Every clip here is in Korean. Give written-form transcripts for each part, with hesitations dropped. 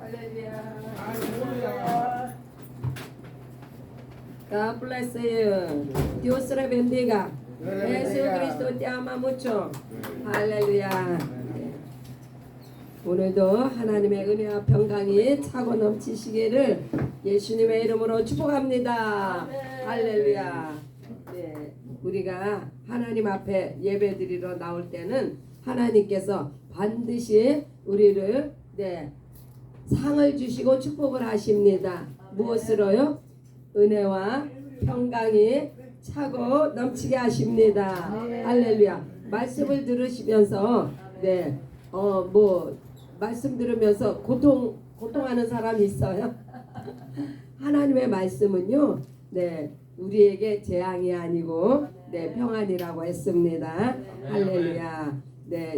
할렐루야. God bless you. Dios le bendiga. 예수 te ama mucho. 할렐루야. 오늘도 하나님의 은혜와 평강이 차고 넘치시기를 예수님의 이름으로 축복합니다. 할렐루야. 네, 우리가 하나님 앞에 예배드리러 나올 때는 하나님께서 반드시 우리를 상을 주시고 축복을 하십니다. 무엇으로요? 은혜와 평강이 차고 넘치게 하십니다. 할렐루야. 말씀을 들으시면서 말씀 들으면서 고통하는 사람이 있어요? 하나님의 말씀은요, 우리에게 재앙이 아니고 평안이라고 했습니다. 할렐루야.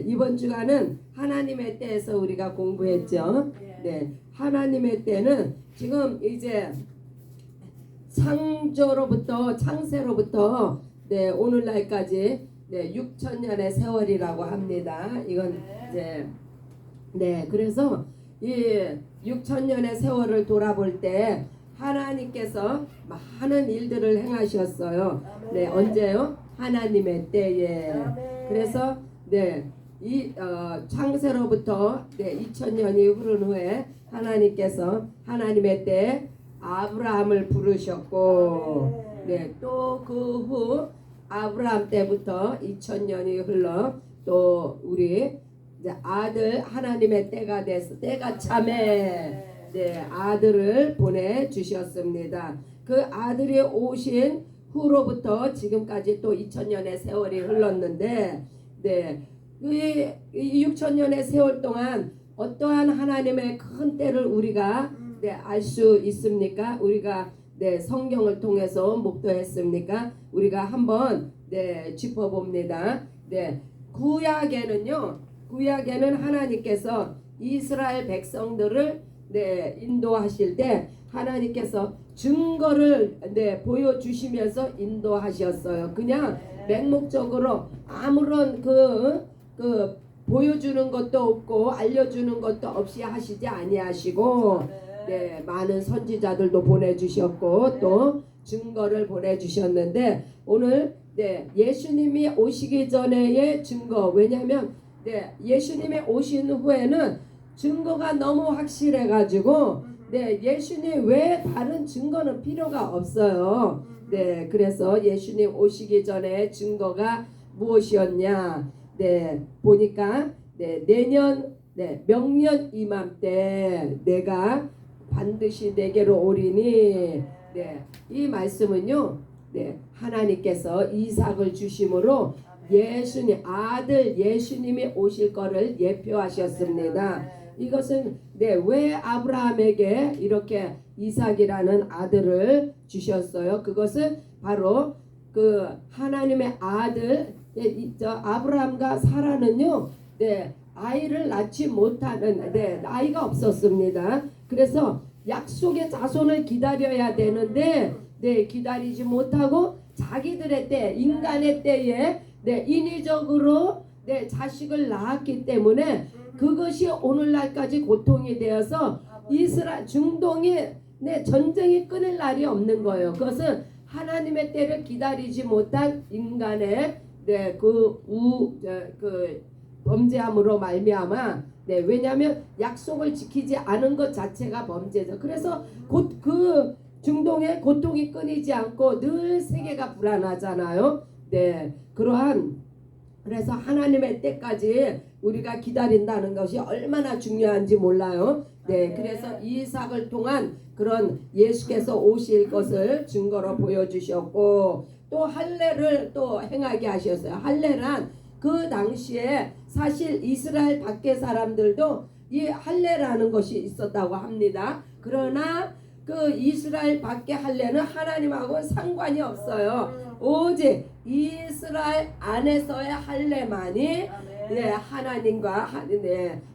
이번 주간은 하나님의 때에서 우리가 공부했죠. 하나님의 때는 지금 이제 창세로부터 오늘날까지 6천년의 세월이라고 합니다. 이건 그래서 이 6천년의 세월을 돌아볼 때 하나님께서 많은 일들을 행하셨어요. 언제요? 하나님의 때에. 그래서 이 창세로부터 2000년이 흐른 후에 하나님께서 하나님의 때 아브라함을 부르셨고 또 그 후 아브라함 때부터 2000년이 흘러 또 우리 아들 하나님의 때가 돼서 때가 참에 아들을 보내주셨습니다. 그 아들이 오신 후로부터 지금까지 또 2000년의 세월이 흘렀는데 이 6000년의 세월 동안 어떠한 하나님의 큰 때를 우리가 알 수 있습니까? 우리가 성경을 통해서 목도했습니까? 우리가 한번 짚어봅니다. 구약에는 하나님께서 이스라엘 백성들을 인도하실 때 하나님께서 증거를 보여주시면서 인도하셨어요. 그냥 맹목적으로 아무런 그 보여주는 것도 없고 알려주는 것도 없이 하시지 아니하시고 많은 선지자들도 보내주셨고 또 증거를 보내주셨는데 오늘 예수님이 오시기 전에의 증거, 왜냐하면 예수님이 오신 후에는 증거가 너무 확실해가지고 예수님 외에 다른 증거는 필요가 없어요. 그래서 예수님 오시기 전에 증거가 무엇이었냐 보니까 내년 명년 이맘때 내가 반드시 내게로 오리니 이 말씀은요 하나님께서 이삭을 주심으로 예수님 아들 예수님이 오실 거를 예표하셨습니다. 이것은 왜 아브라함에게 이렇게 이삭이라는 아들을 주셨어요? 그것은 바로 그 하나님의 아들 아브라함과 사라는요 아이를 낳지 못하는 아이가 없었습니다. 그래서 약속의 자손을 기다려야 되는데 기다리지 못하고 자기들의 때 인간의 때에 인위적으로 자식을 낳았기 때문에 그것이 오늘날까지 고통이 되어서 이스라엘 중동에 전쟁이 끊을 날이 없는 거예요. 그것은 하나님의 때를 기다리지 못한 인간의 그 범죄함으로 말미암아 왜냐하면 약속을 지키지 않은 것 자체가 범죄죠. 그래서 곧 그 중동의 고통이 끊이지 않고 늘 세계가 불안하잖아요. 그래서 하나님의 때까지 우리가 기다린다는 것이 얼마나 중요한지 몰라요. 그래서 이삭을 통한 그런 예수께서 오실 것을 증거로 보여주셨고 또 할례를 또 행하게 하셨어요. 할례란 그 당시에 사실 이스라엘 밖의 사람들도 이 할례라는 것이 있었다고 합니다. 그러나 그 이스라엘 밖의 할례는 하나님하고 상관이 없어요. 오직 이스라엘 안에서의 할례만이 하나님과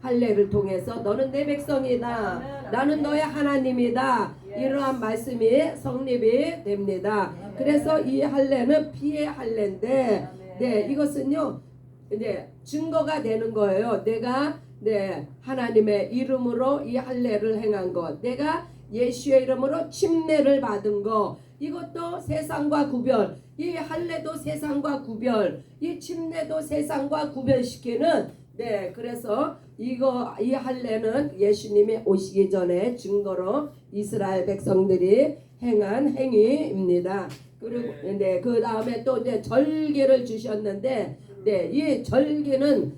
할례를 통해서 너는 내 백성이다. 나는 너의 하나님이다. 이러한 말씀이 성립이 됩니다. 그래서 이 할례는 피의 할례인데 이것은요 증거가 되는 거예요. 내가 네, 하나님의 이름으로 이 할례를 행한 것, 내가 예수의 이름으로 침례를 받은 것, 이것도 세상과 구별, 이 할례도 세상과 구별, 이 침례도 세상과 구별시키는, 네, 그래서 이 할례는 예수님이 오시기 전에 증거로 이스라엘 백성들이 행한 행위입니다. 그리고 네, 그 다음에 또 이제 절기를 주셨는데, 네, 이 절기는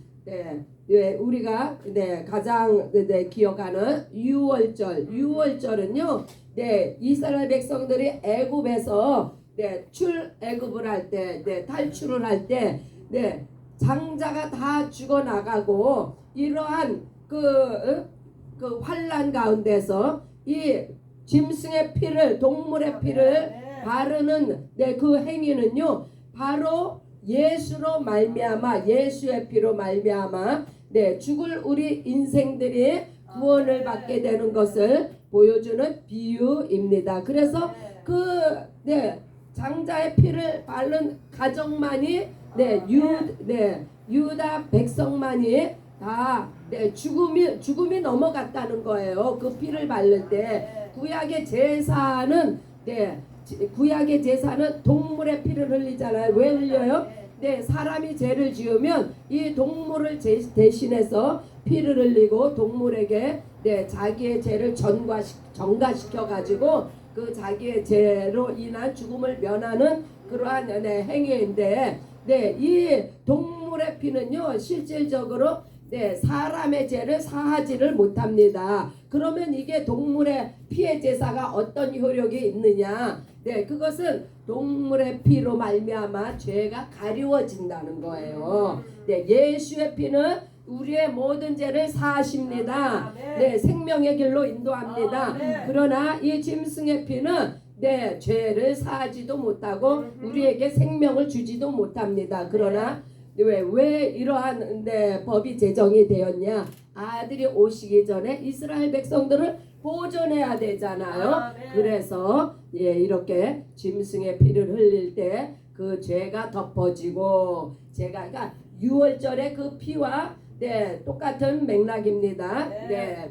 네, 우리가 가장 기억하는 유월절은요, 네, 이스라엘 백성들이 애굽에서 출애굽을 할 때, 탈출을 할 때, 장자가 다 죽어 나가고 이러한 그 환란 가운데서 이 짐승의 피를, 동물의 피를 바르는 그 행위는요, 바로 예수로 말미암아, 예수의 피로 말미암아 죽을 우리 인생들이 구원을 받게 되는 것을 보여주는 비유입니다. 그래서 장자의 피를 바른 가정만이 유다 백성만이 다 죽음이 넘어갔다는 거예요. 그 피를 바를 때 구약의 제사는 동물의 피를 흘리잖아요. 왜 흘려요? 사람이 죄를 지으면 이 동물을 대신해서 피를 흘리고 동물에게 자기의 죄를 전가시켜 가지고 그 자기의 죄로 인한 죽음을 면하는 그러한 행위인데, 이 동물의 피는요, 실질적으로 사람의 죄를 사하지를 못합니다. 그러면 이게 동물의 피의 제사가 어떤 효력이 있느냐? 그것은 동물의 피로 말미암아 죄가 가리워진다는 거예요. 예수의 피는 우리의 모든 죄를 사하십니다. 생명의 길로 인도합니다. 그러나 이 짐승의 피는 죄를 사하지도 못하고 우리에게 생명을 주지도 못합니다. 그러나 왜 이러한 법이 제정이 되었냐? 아들이 오시기 전에 이스라엘 백성들을 보존해야 되잖아요. 그래서 이렇게 짐승의 피를 흘릴 때 그 죄가 덮어지고, 그러니까 유월절의 그 피와 똑같은 맥락입니다.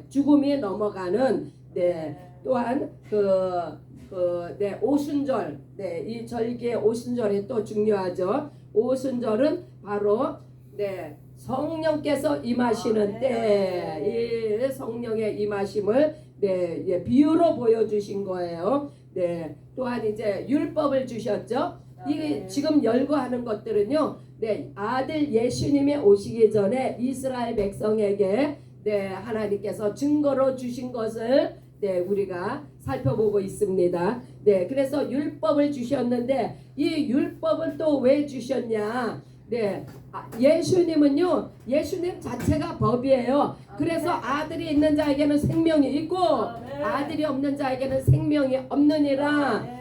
죽음이 넘어가는 또한 오순절, 이 절기의 오순절이 또 중요하죠. 오순절은 바로 성령께서 임하시는 때, 이 성령의 임하심을 비유로 보여주신 거예요. 또한 이제 율법을 주셨죠. 이 지금 열거하는 것들은요, 아들 예수님이 오시기 전에 이스라엘 백성에게 하나님께서 증거로 주신 것을 우리가 살펴보고 있습니다. 그래서 율법을 주셨는데 이 율법은 또 왜 주셨냐? 예수님은요, 예수님 자체가 법이에요. 그래서 아들이 있는 자에게는 생명이 있고 아들이 없는 자에게는 생명이 없느니라.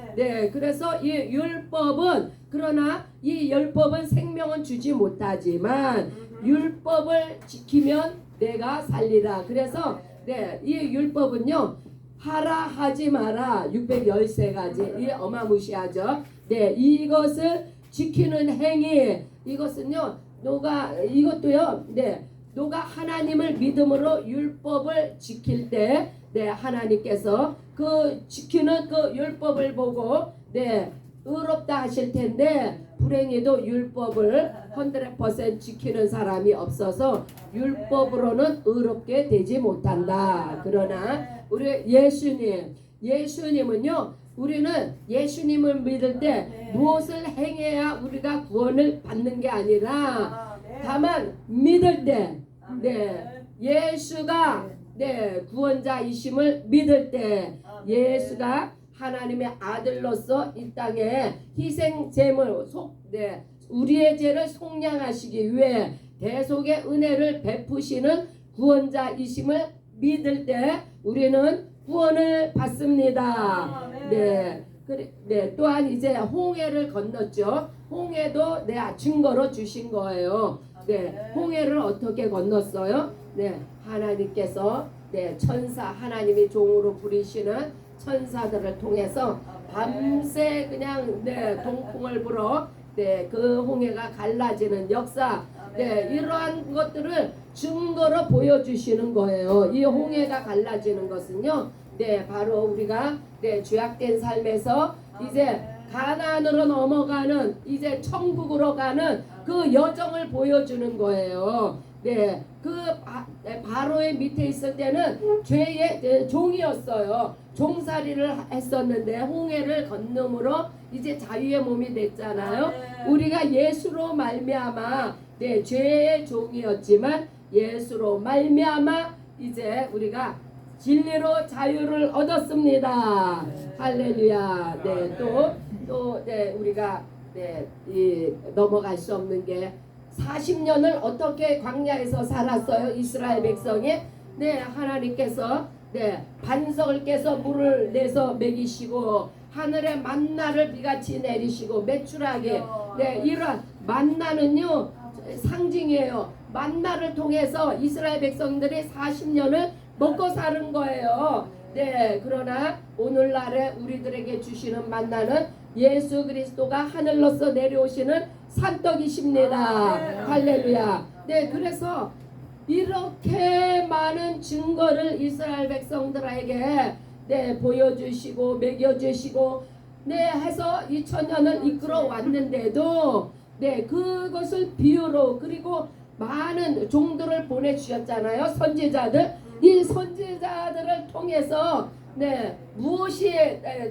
그래서 이 율법은, 그러나 이 율법은 생명은 주지 못하지만 율법을 지키면 내가 살리라. 그래서 이 율법은요, 하라 하지 마라 613가지, 이 어마무시하죠. 이것을 지키는 행위, 이것은요, 이것도요, 너가 하나님을 믿음으로 율법을 지킬 때 하나님께서 그 지키는 그 율법을 보고 의롭다 하실 텐데, 불행히도 율법을 100% 지키는 사람이 없어서 율법으로는 의롭게 되지 못한다. 그러나 우리 예수님은요, 우리는 예수님을 믿을 때 무엇을 행해야 우리가 구원을 받는 게 아니라 다만 믿을 때 예수가 구원자이심을 믿을 때, 예수가 하나님의 아들로서 이 땅에 희생 제물, 우리의 죄를 속량하시기 위해 대속의 은혜를 베푸시는 구원자이심을 믿을 때 우리는 구원을 받습니다. 또한 이제 홍해를 건넜죠. 홍해도 증거로 주신 거예요. 홍해를 어떻게 건넜어요? 하나님께서 천사, 하나님이 종으로 부리시는 천사들을 통해서 밤새 그냥 동풍을 불어 그 홍해가 갈라지는 역사, 이러한 것들을 증거로 보여주시는 거예요. 이 홍해가 갈라지는 것은요, 네, 바로 우리가 네, 죄악된 삶에서 이제 가나안으로 넘어가는, 이제 천국으로 가는 그 여정을 보여주는 거예요. 네, 바로의 밑에 있을 때는 죄의 종이었어요. 종살이를 했었는데 홍해를 건너므로 이제 자유의 몸이 됐잖아요. 우리가 예수로 말미암아 네, 죄의 종이었지만 예수로 말미암아 이제 우리가 진리로 자유를 얻었습니다. 할렐루야. 네, 네, 우리가 네, 넘어갈 수 없는 게 40년을 어떻게 광야에서 살았어요? 이스라엘 백성이. 네, 하나님께서 네, 반석을 깨서 물을 내서 먹이시고 하늘에 만나를 비같이 내리시고 메추라기. 네, 이런 만나는요 상징이에요. 만나를 통해서 이스라엘 백성들이 40년을 먹고 사는 거예요. 네, 그러나 오늘날에 우리들에게 주시는 만나는 예수 그리스도가 하늘로서 내려오시는 산떡이십니다. 할렐루야. 네, 그래서 이렇게 많은 증거를 이스라엘 백성들에게 네, 보여주시고 먹여주시고 네, 해서 2000년을 이끌어 왔는데도 네, 그것을 비유로 그리고 많은 종들을 보내주셨잖아요. 선지자들. 이 선지자들을 통해서 네, 무엇이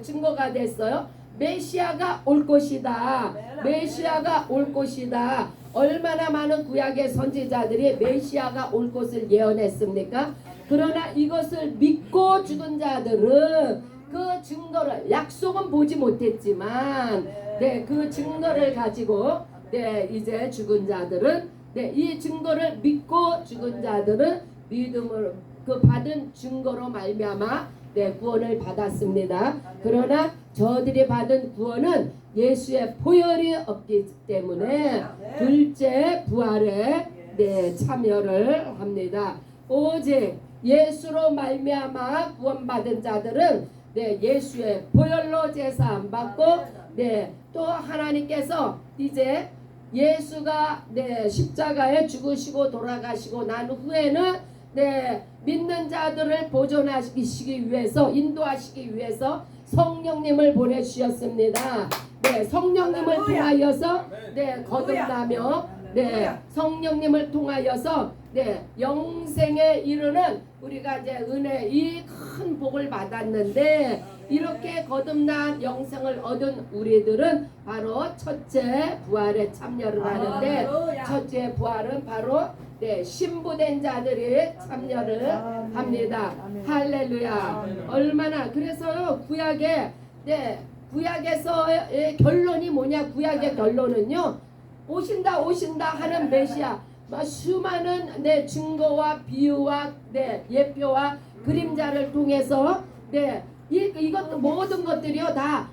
증거가 됐어요? 메시아가 올 것이다. 메시아가 올 것이다. 얼마나 많은 구약의 선지자들이 메시아가 올 것을 예언했습니까? 그러나 이것을 믿고 죽은 자들은 그 증거를, 약속은 보지 못했지만 네, 그 증거를 가지고 네, 이제 죽은 자들은 네, 이 증거를 믿고 죽은 자들은 믿음을 그 받은 증거로 말미암아 네, 구원을 받았습니다. 그러나 저들이 받은 구원은 예수의 보혈이 없기 때문에 둘째 부활에 네, 참여를 합니다. 오직 예수로 말미암아 구원받은 자들은 네, 예수의 보혈로 제사함 받고 네, 또 하나님께서 이제 예수가 네, 십자가에 죽으시고 돌아가시고 난 후에는 네, 믿는 자들을 보존하시기 위해서 인도하시기 위해서 성령님을 보내주셨습니다. 네, 성령님을 통하여서 네, 거듭나며 네, 성령님을 통하여서 네, 영생에 이르는 우리가 이제 은혜 이 큰 복을 받았는데 이렇게 거듭난 영생을 얻은 우리들은 바로 첫째 부활에 참여를 하는데 첫째 부활은 바로 네, 신부된 자들이 참여를 합니다. 할렐루야. 얼마나 그래서요 구약에 네, 구약에서의 결론이 뭐냐? 구약의 결론은요 오신다 하는 메시아 수많은 네, 증거와 비유와 네, 예표와 그림자를 통해서 네, 이것 모든 것들이요 다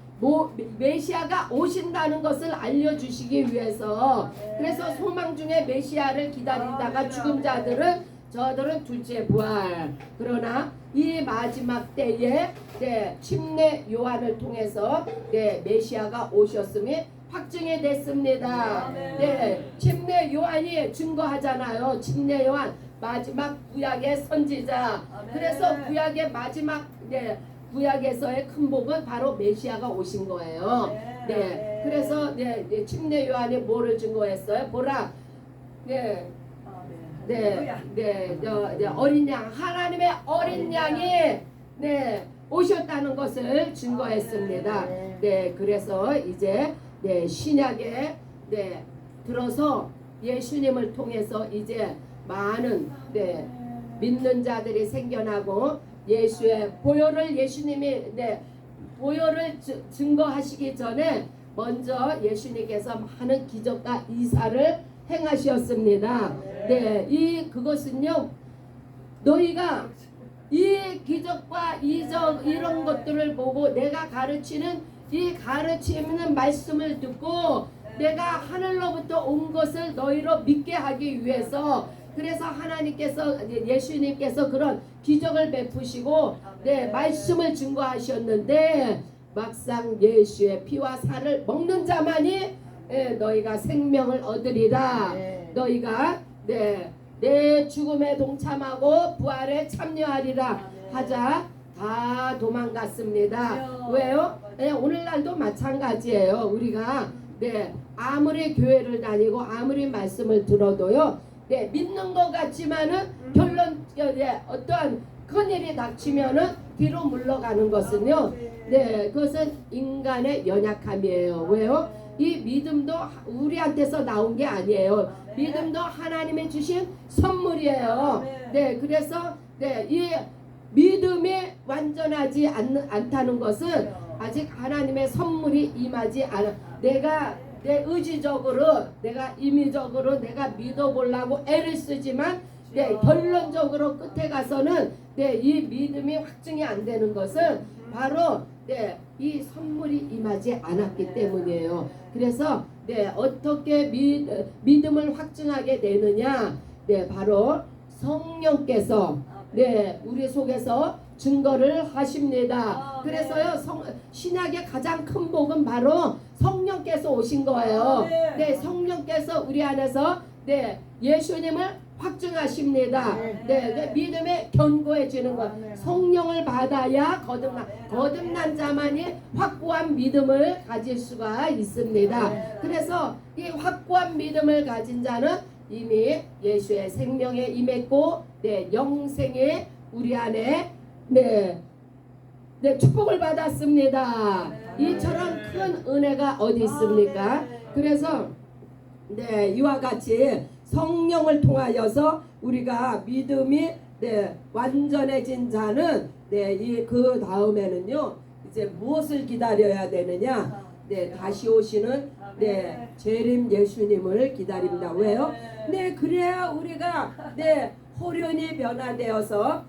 메시아가 오신다는 것을 알려주시기 위해서 그래서 소망 중에 메시아를 기다리다가 죽은 자들은 저들은 둘째 부활. 그러나 이 마지막 때에 네, 침례 요한을 통해서 네, 메시아가 오셨음이 확증이 됐습니다. 네, 침례 요한이 증거하잖아요. 침례 요한 마지막 구약의 선지자. 그래서 구약의 마지막 네, 구약에서의 큰 복은 바로 메시아가 오신 거예요. 네, 그래서 네, 침례 요한이 뭐를 증거했어요? 보라, 네, 어린 양, 하나님의 어린 양이 네, 오셨다는 것을 증거했습니다. 네, 그래서 이제 네, 신약에 네, 들어서 예수님을 통해서 이제 많은 네, 믿는 자들이 생겨나고 예수의 보혈을 예수님이 네, 보혈을 증거하시기 전에 먼저 예수님께서 많은 기적과 이사를 행하셨습니다. 네, 그것은요 너희가 이 기적과 이적 이런 것들을 보고 내가 가르치는 이 가르치는 말씀을 듣고 내가 하늘로부터 온 것을 너희로 믿게 하기 위해서 그래서 하나님께서 예수님께서 그런 기적을 베푸시고 네, 말씀을 증거하셨는데 막상 예수의 피와 살을 먹는 자만이 너희가 생명을 얻으리라. 너희가 네, 내 죽음에 동참하고 부활에 참여하리라 하자 다 도망갔습니다. 왜요? 오늘날도 마찬가지예요. 우리가 아무리 교회를 다니고 아무리 말씀을 들어도요, 믿는 것 같지만은 결론 어떠한 큰일이 닥치면은 뒤로 물러가는 것은요, 그것은 인간의 연약함이에요. 왜요? 이 믿음도 우리한테서 나온 게 아니에요. 믿음도 하나님이 주신 선물이에요. 그래서 이 믿음이 완전하지 않다는 것은 아직 하나님의 선물이 임하지 않아. 내가 내 의지적으로, 내가 임의적으로 내가 믿어보려고 애를 쓰지만 결론적으로 끝에 가서는 이 믿음이 확증이 안 되는 것은 바로 이 선물이 임하지 않았기 때문이에요. 그래서 어떻게 믿음을 확증하게 되느냐? 바로 성령께서 우리 속에서 증거를 하십니다. 그래서요, 신약의 가장 큰 복은 바로 성령께서 오신 거예요. 성령께서 우리 안에서 예수님을 확증하십니다. 믿음에 견고해 지는 것. 성령을 받아야 거듭난 자만이 확고한 믿음을 가질 수가 있습니다. 그래서 이 확고한 믿음을 가진 자는 이미 예수의 생명에 임했고 영생에 우리 안에 축복을 받았습니다. 이처럼 큰 은혜가 어디 있습니까? 그래서 이와 같이 성령을 통하여서 우리가 믿음이 완전해진 자는 그 다음에는요, 이제 무엇을 기다려야 되느냐? 다시 오시는 재림 예수님을 기다립니다. 왜요? 그래야 우리가 호련히 변화되어서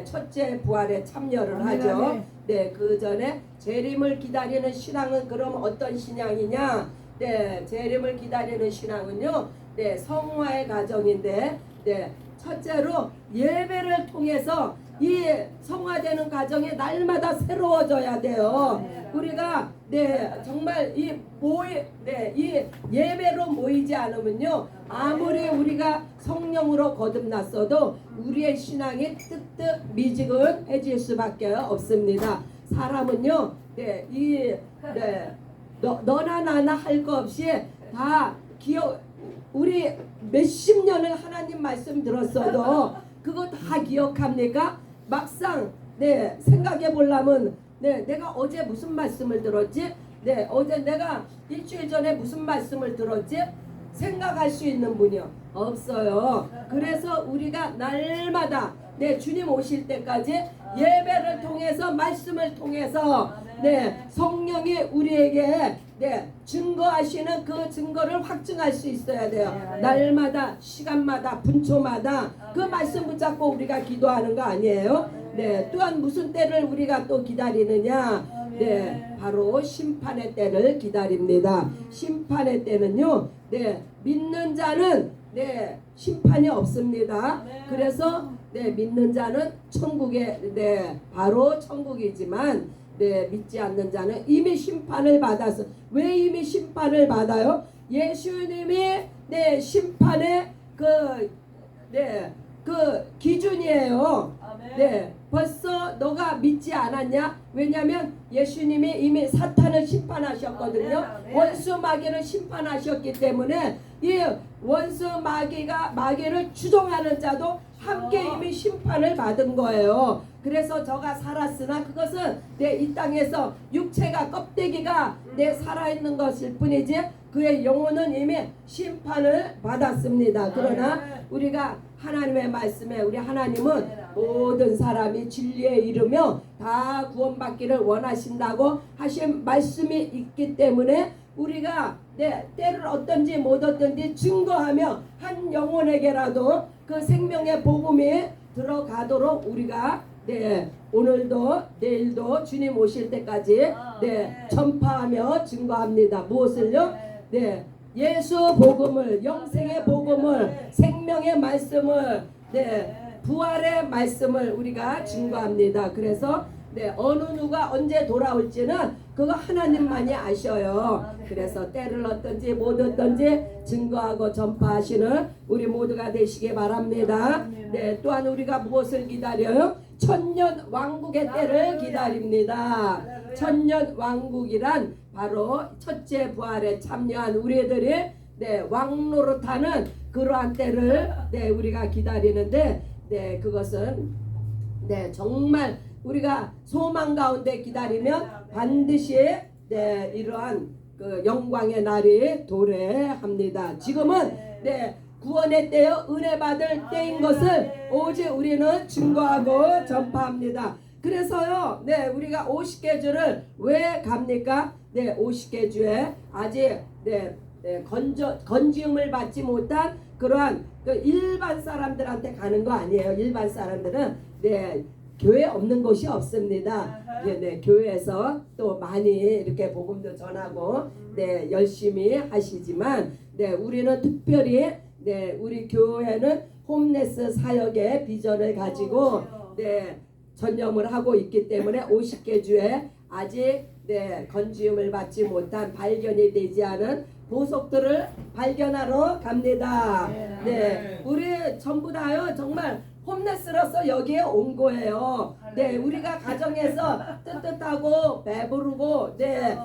첫째 부활에 참여를 하죠. 그 전에 재림을 기다리는 신앙은 그럼 어떤 신앙이냐? 재림을 기다리는 신앙은요, 성화의 과정인데, 첫째로 예배를 통해서 이 성화되는 과정이 날마다 새로워져야 돼요. 우리가 정말 이 예배로 모이지 않으면요, 아무리 우리가 성령으로 거듭났어도 우리의 신앙이 뜨뜻 미지근해질 수밖에 없습니다. 사람은요, 너나 나나 할 거 없이 다 우리 몇십 년을 하나님 말씀 들었어도 그거 다 기억합니까? 막상 생각해 보려면 내가 어제 무슨 말씀을 들었지? 어제 내가 일주일 전에 무슨 말씀을 들었지? 생각할 수 있는 분이요? 없어요. 그래서 우리가 날마다 주님 오실 때까지 예배를 통해서, 말씀을 통해서 성령이 우리에게 증거하시는 그 증거를 확증할 수 있어야 돼요. 날마다, 시간마다, 분초마다 그 말씀 붙잡고 우리가 기도하는 거 아니에요? 또한 무슨 때를 우리가 또 기다리느냐? 바로 심판의 때를 기다립니다. 심판의 때는요, 믿는 자는 심판이 없습니다. 그래서 믿는 자는 천국에 바로 천국이지만 믿지 않는 자는 이미 심판을 받아서, 왜 이미 심판을 받아요? 예수님이 심판의 그 기준이에요. 벌써 너가 믿지 않았냐? 왜냐하면 예수님이 이미 사탄을 심판하셨거든요. 원수 마귀를 심판하셨기 때문에 이 원수 마귀를 추종하는 자도 함께 이미 심판을 받은 거예요. 그래서 저가 살았으나 그것은 이 땅에서 육체가, 껍데기가 살아있는 것일 뿐이지 그의 영혼은 이미 심판을 받았습니다. 그러나 우리가 하나님의 말씀에, 우리 하나님은 모든 사람이 진리에 이르며 다 구원받기를 원하신다고 하신 말씀이 있기 때문에 우리가 때를 어떤지 못 어떤지 증거하며 한 영혼에게라도 그 생명의 복음이 들어가도록 우리가 오늘도 내일도 주님 오실 때까지 전파하며 증거합니다. 무엇을요? 예수 복음을, 영생의 복음을, 생명의 말씀을, 부활의 말씀을 우리가 증거합니다. 그래서 네, 어느 누가 언제 돌아올지는 그거 하나님만이 아셔요. 그래서 때를 어떤지 못 어떤지 증거하고 전파하시는 우리 모두가 되시기 바랍니다. 네, 또한 우리가 무엇을 기다려요? 천년 왕국의 때를 기다립니다. 천년 왕국이란 바로 첫째 부활에 참여한 우리들이 네, 왕노릇하는 그러한 때를 네, 우리가 기다리는데 네, 그것은 네, 정말 우리가 소망 가운데 기다리면 반드시 네, 이러한 그 영광의 날이 도래합니다. 지금은 네, 구원의 때요 은혜 받을 때인 것을 오직 우리는 증거하고 전파합니다. 그래서요, 네, 우리가 50개주를 왜 갑니까? 네, 50개주에 아직 네, 건지음을 받지 못한 그러한 그 일반 사람들한테 가는 거 아니에요. 일반 사람들은 네, 교회 없는 곳이 없습니다. 네, 교회에서 또 많이 이렇게 복음도 전하고 네, 열심히 하시지만 네, 우리는 특별히 네, 우리 교회는 홈레스 사역의 비전을 가지고 네, 전념을 하고 있기 때문에 50개 주에 아직 네, 건지음을 받지 못한 발견이 되지 않은 보석들을 발견하러 갑니다. 네, 우리 전부 다요 정말 홈레스로서 여기에 온 거예요. 네, 우리가 가정에서 뜨뜻하고 배부르고 네,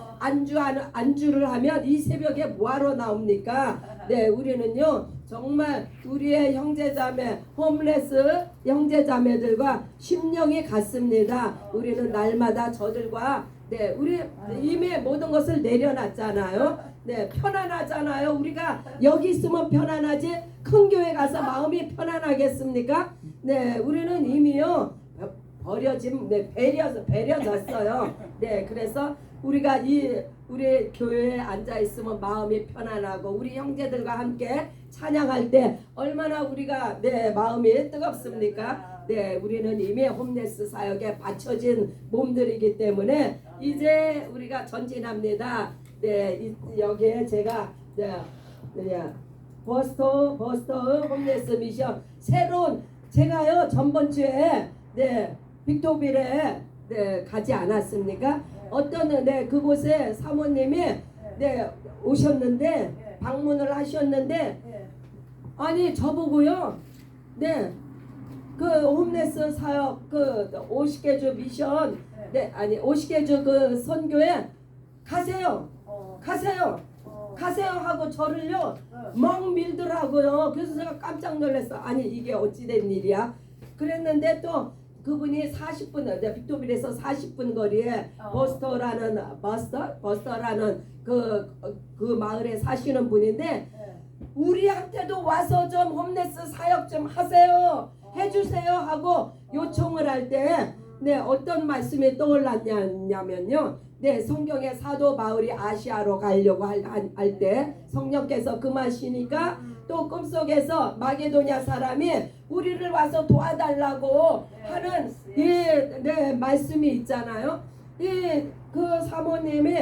안주를 하면 이 새벽에 뭐하러 나옵니까? 네, 우리는요 정말 우리의 형제자매 홈레스 형제자매들과 심령이 같습니다. 우리는 날마다 저들과 네, 우리 이미 모든 것을 내려놨잖아요. 네, 편안하잖아요. 우리가 여기 있으면 편안하지 큰 교회 가서 마음이 편안하겠습니까? 네, 우리는 이미요 네, 배려졌어요. 네, 그래서 우리가 우리 교회에 앉아 있으면 마음이 편안하고 우리 형제들과 함께 찬양할 때 얼마나 우리가 네, 마음이 뜨겁습니까? 네, 우리는 이미 홈레스 사역에 받쳐진 몸들이기 때문에 이제 우리가 전진합니다. 네, 여기에 제가 버스터 홈레스 미션 새로운 제가요 전번 주에 네 빅토빌에 네 가지 않았습니까? 어떤 네 그곳에 사모님이 네 오셨는데 방문을 하셨는데 아니 저보고요 네 그 홈레스 사역 그 50개주 미션 네 아니 50개주 그 선교에 가세요 하고 저를요 막 밀더라고요. 그래서 제가 깜짝 놀랐어. 아니 이게 어찌된 일이야? 그랬는데 또 그분이 40분 빅토빌에서 40분 거리에 버스터라는 그 마을에 사시는 분인데 우리한테도 와서 좀 홈레스 사역 좀 하세요 해주세요 하고 요청을 할 때 네, 어떤 말씀이 떠올랐냐면요. 네, 성경의 사도 바울이 아시아로 가려고 할 때 성령께서 금하시니까 또 꿈속에서 마게도냐 사람이 우리를 와서 도와달라고 하는 네, 말씀이 있잖아요. 그 사모님이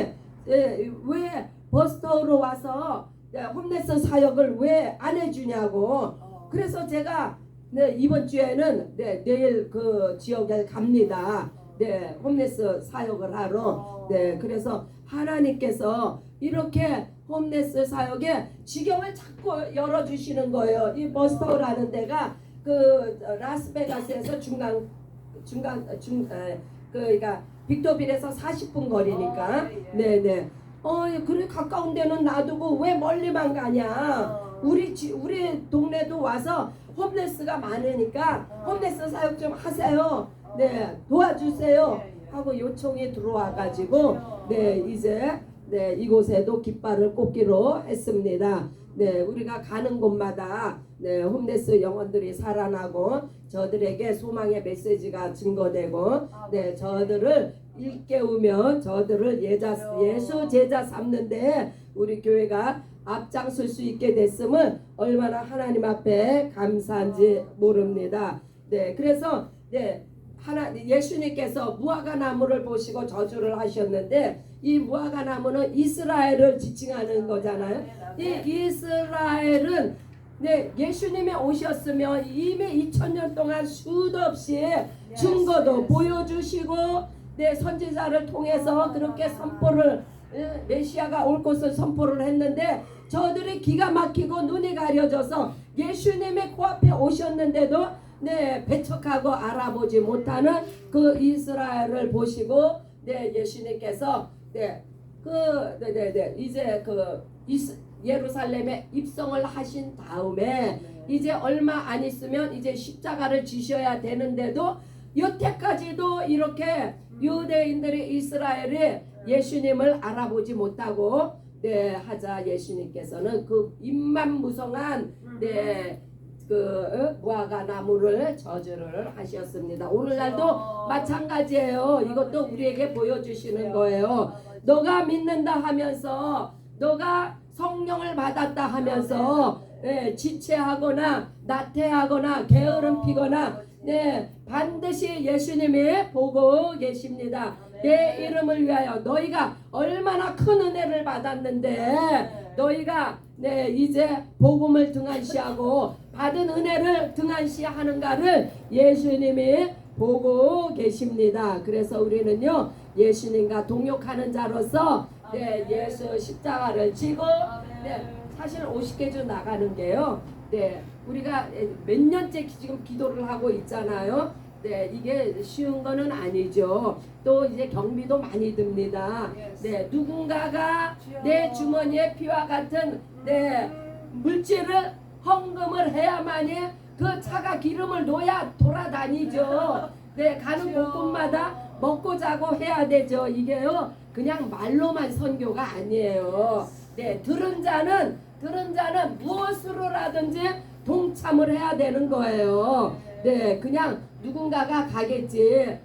왜 버스터로 와서 홈레스 사역을 왜 안 해주냐고. 그래서 제가 네, 이번 주에는 네, 내일 그 지역에 갑니다. 네, 홈레스 사역을 하러. 네, 그래서 하나님께서 이렇게 홈레스 사역에 지경을 자꾸 열어주시는 거예요. 이 버스터라는 데가 그 라스베가스에서 그러니까 빅토빌에서 40분 거리니까. 네네. 그래 가까운 데는 놔두고 왜 멀리만 가냐? 우리 동네도 와서 홈레스가 많으니까 홈레스 사역 좀 하세요. 네, 도와주세요. 하고 요청이 들어와 가지고 네, 이제 네, 이곳에도 깃발을 꽂기로 했습니다. 네, 우리가 가는 곳마다 네, 홈레스 영혼들이 살아나고 저들에게 소망의 메시지가 증거되고 네, 저들을 일깨우며 저들을 예수 제자 삼는데 우리 교회가 앞장설 수 있게 됐음을 얼마나 하나님 앞에 감사한지 모릅니다. 네, 그래서 네, 예수님께서 무화과 나무를 보시고 저주를 하셨는데 이 무화과 나무는 이스라엘을 지칭하는 거잖아요. 이 이스라엘은 네, 예수님이 오셨으면 이미 2000년 동안 수도 없이 증거도 보여주시고 내 선지자를 통해서 그렇게 선포를 메시아가 올 것을 선포를 했는데 저들이 기가 막히고 눈이 가려져서 예수님의 코앞에 오셨는데도 배척하고 알아보지 못하는 그 이스라엘을 보시고 예수님께서 이제 예루살렘에 입성을 하신 다음에 이제 얼마 안 있으면 이제 십자가를 지셔야 되는데도 여태까지도 이렇게 유대인들이 이스라엘이 예수님을 알아보지 못하고 하자 예수님께서는 그 입만무성한 무화과 나무를 저주를 하셨습니다. 오늘날도 마찬가지예요. 이것도 우리에게 보여주시는 거예요. 너가 믿는다 하면서 너가 성령을 받았다 하면서 지체하거나 나태하거나 게으름 피거나 반드시 예수님이 보고 계십니다. 내 이름을 위하여 너희가 얼마나 큰 은혜를 받았는데 너희가 이제 복음을 등한시하고 받은 은혜를 등한시하는가를 예수님이 보고 계십니다. 그래서 우리는요 예수님과 동역하는 자로서 예수 십자가를 지고 사실 50개주 나가는 게요 우리가 몇 년째 지금 기도를 하고 있잖아요. 이게 쉬운 거는 아니죠. 또 이제 경비도 많이 듭니다. 누군가가 내 주머니에 피와 같은 물질을 헌금을 해야만이 그 차가 기름을 놓아야 돌아다니죠. 가는 곳곳마다 먹고 자고 해야 되죠. 이게요 그냥 말로만 선교가 아니에요. 들은 자는 무엇으로라든지 동참을 해야 되는 거예요. 그냥 누군가가 가겠지.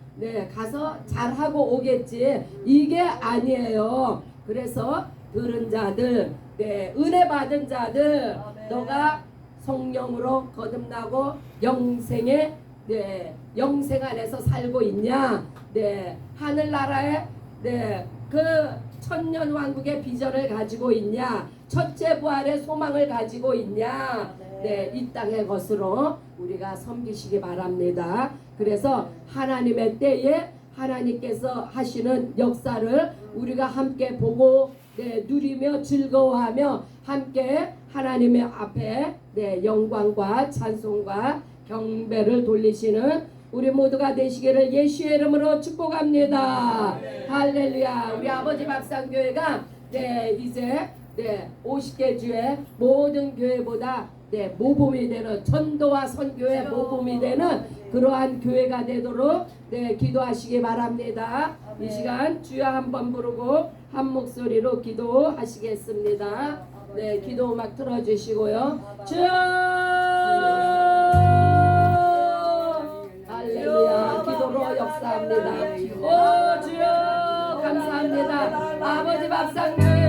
가서 잘하고 오겠지. 이게 아니에요. 그래서 들은 자들, 은혜 받은 자들, 너가 성령으로 거듭나고 영생 안에서 살고 있냐? 하늘나라에 그 천년 왕국의 비전을 가지고 있냐? 첫째 부활의 소망을 가지고 있냐? 이 땅의 것으로 우리가 섬기시기 바랍니다. 그래서 하나님의 때에 하나님께서 하시는 역사를 우리가 함께 보고 누리며 즐거워하며 함께 하나님의 앞에 영광과 찬송과 경배를 돌리시는 우리 모두가 되시기를 예수의 이름으로 축복합니다. 할렐루야. 우리 아버지 밥상교회가 이제 50개 주의 모든 교회보다 모범이 되는 전도와 선교의 모범이 되는 그러한 교회가 되도록 기도하시기 바랍니다. 이 시간 주여 한번 부르고 한 목소리로 기도하시겠습니다. 기도 음악 틀어주시고요. 주여 할렐루야. 기도로 역사합니다. 오 주여 감사합니다. 아버지 밥상교회